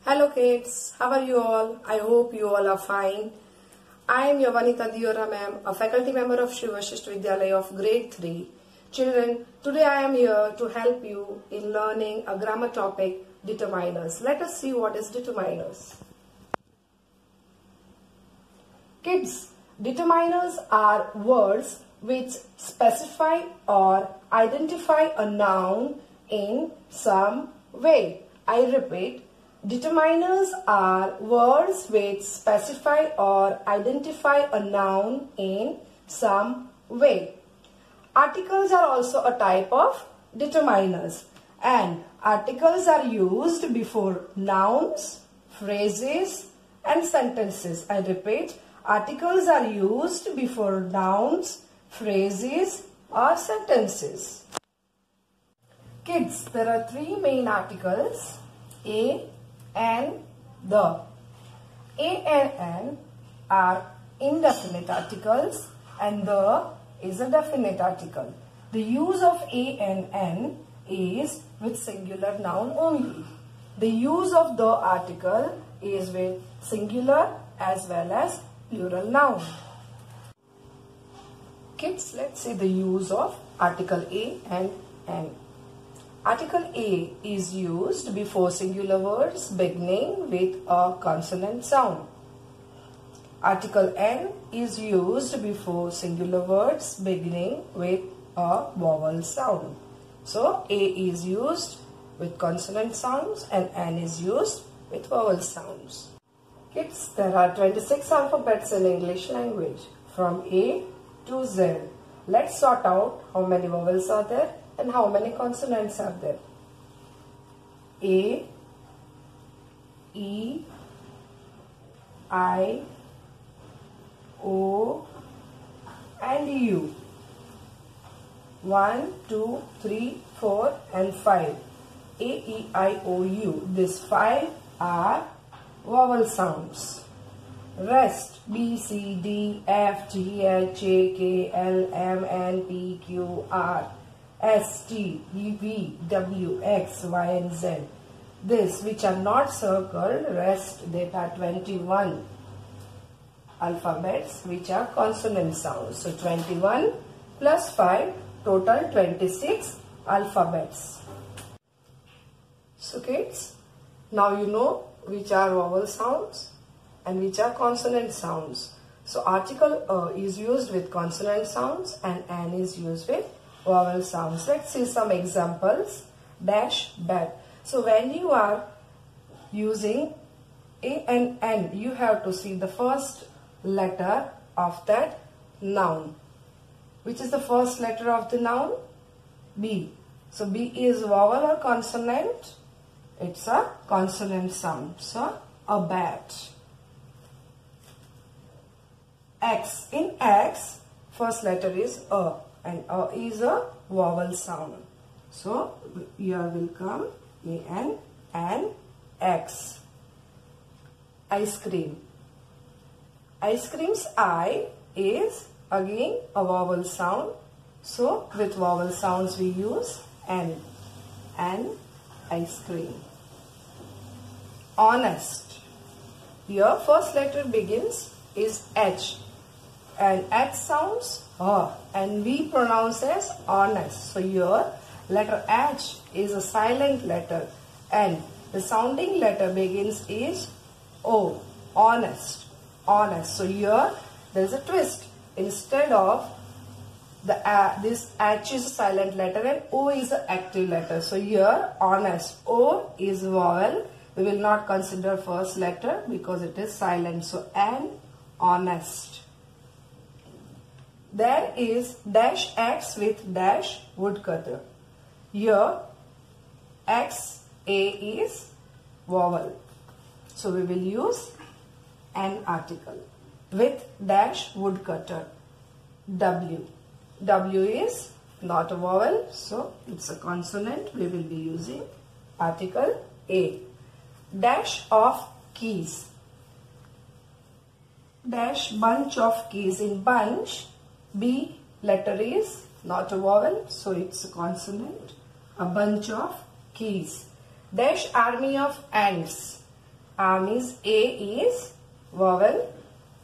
Hello kids, how are you all? I hope you all are fine. I am your Vanita Diora ma'am, a faculty member of Shri Vashisht Vidyalaya of grade 3. Children, today I am here to help you in learning a grammar topic, determiners. Let us see what is determiners. Kids, determiners are words which specify or identify a noun in some way. I repeat, determiners are words which specify or identify a noun in some way. Articles are also a type of determiners, and articles are used before nouns, phrases and sentences. I repeat, articles are used before nouns, phrases or sentences. Kids, there are three main articles: a, and the. A and an are indefinite articles and the is a definite article. The use of a and an is with singular noun only. The use of the article is with singular as well as plural noun. Kids, let's see the use of article a and an. Article A is used before singular words beginning with a consonant sound. Article N is used before singular words beginning with a vowel sound. So A is used with consonant sounds and N is used with vowel sounds. Kids, there are 26 alphabets in English language from A to Z. Let's sort out how many vowels are there and how many consonants are there. A, E, I, O and U. 1, 2, 3, 4 and 5. A, E, I, O, U. These 5 are vowel sounds. Rest B, C, D, F, G, H, I, K, L, M, N, P, Q, R, S, T, V, W, X, Y and Z. This which are not circled, rest, there are 21 alphabets which are consonant sounds. So 21 plus 5, total 26 alphabets. So kids, now you know which are vowel sounds and which are consonant sounds. So article is used with consonant sounds and an is used with vowel sounds. Let's see some examples. Dash, bed. So when you are using a and n, you have to see the first letter of that noun. Which is the first letter of the noun? B. So B is vowel or consonant? It's a consonant sound. So a bat. X. In X, first letter is A. And A is a vowel sound. So here will come A and X. Ice cream. Ice cream's I is again a vowel sound. So with vowel sounds we use N. And ice cream. Honest. Here first letter begins is H. And H sounds and we pronounce as honest. So here letter H is a silent letter and the sounding letter begins is O. Honest. Honest. So here there is a twist. Instead of the this H is a silent letter and O is an active letter. So here honest. O is vowel. We will not consider first letter because it is silent. So N, honest. There is dash X with dash woodcutter. Here X, A is vowel. So we will use an article with dash woodcutter. W. W is not a vowel, so it's a consonant. We will be using article A. Dash of keys. Dash bunch of keys. In bunch, B letter is not a vowel, so it's a consonant. A bunch of keys. Dash army of ants. means A is vowel.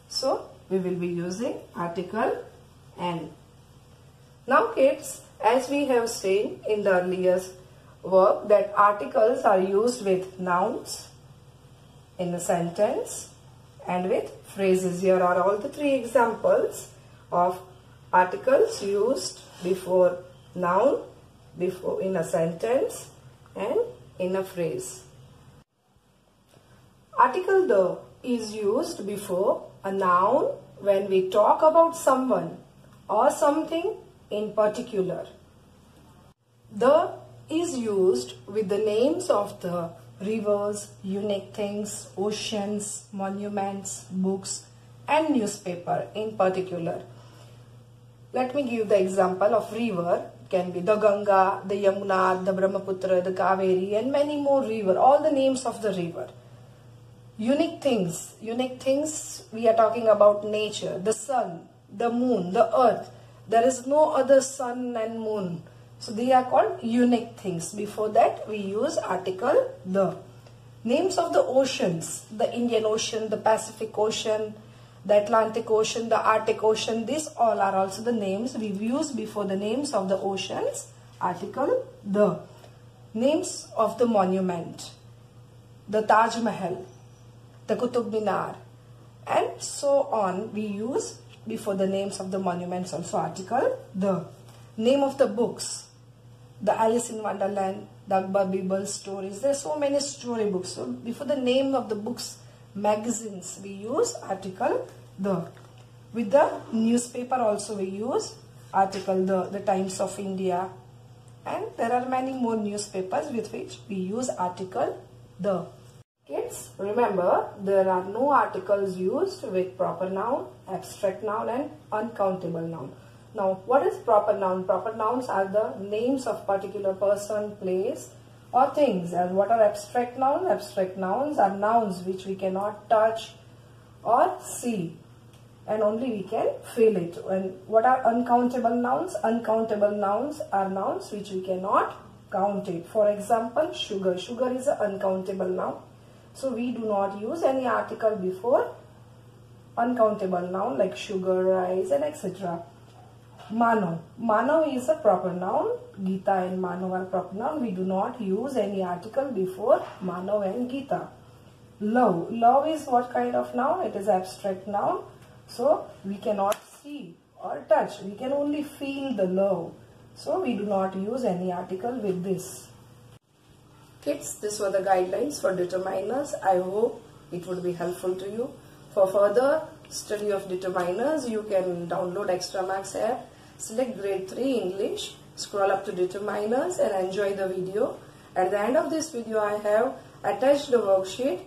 So we will be using article N. Now kids, as we have seen in the earlier work that articles are used with nouns in a sentence and with phrases. Here are all the three examples of articles used before noun, before in a sentence and in a phrase. Article the is used before a noun when we talk about someone or something in particular. The is used with the names of the rivers, unique things, oceans, monuments, books and newspaper in particular. Let me give the example of river. It can be the Ganga, the Yamuna, the Brahmaputra, the Kaveri and many more river, all the names of the river. Unique things we are talking about nature, the sun, the moon, the earth. There is no other sun and moon. So they are called unique things. Before that we use article the. Names of the oceans, the Indian Ocean, the Pacific Ocean, the Atlantic Ocean, the Arctic Ocean, these all are also the names we use before the names of the oceans, article the. Names of the monument, the Taj Mahal, the Qutub Minar and so on, we use before the names of the monuments also article the. Name of the books, the Alice in Wonderland, the Akbar Birbal stories, there are so many story books. So before the name of the books, magazines, we use article the. With the newspaper also we use article the Times of India and there are many more newspapers with which we use article the. Kids, remember there are no articles used with proper noun, abstract noun and uncountable noun. Now what is proper noun? Proper nouns are the names of particular person, place or things. And what are abstract nouns? Abstract nouns are nouns which we cannot touch or see and only we can feel it. And what are uncountable nouns? Uncountable nouns are nouns which we cannot count it. For example, sugar. Sugar is an uncountable noun. So we do not use any article before uncountable noun like sugar, rice and etc. Mano. Mano is a proper noun. Gita and Mano are proper noun. We do not use any article before Mano and Gita. Love. Love is what kind of noun? It is abstract noun. So we cannot see or touch. We can only feel the love. So we do not use any article with this. Kids, these were the guidelines for determiners. I hope it would be helpful to you. For further study of determiners, you can download Extra Marks app, select grade 3 English, scroll up to determiners and enjoy the video. At the end of this video, I have attached the worksheet.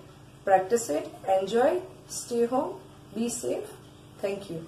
Practice it, enjoy, stay home, be safe. Thank you.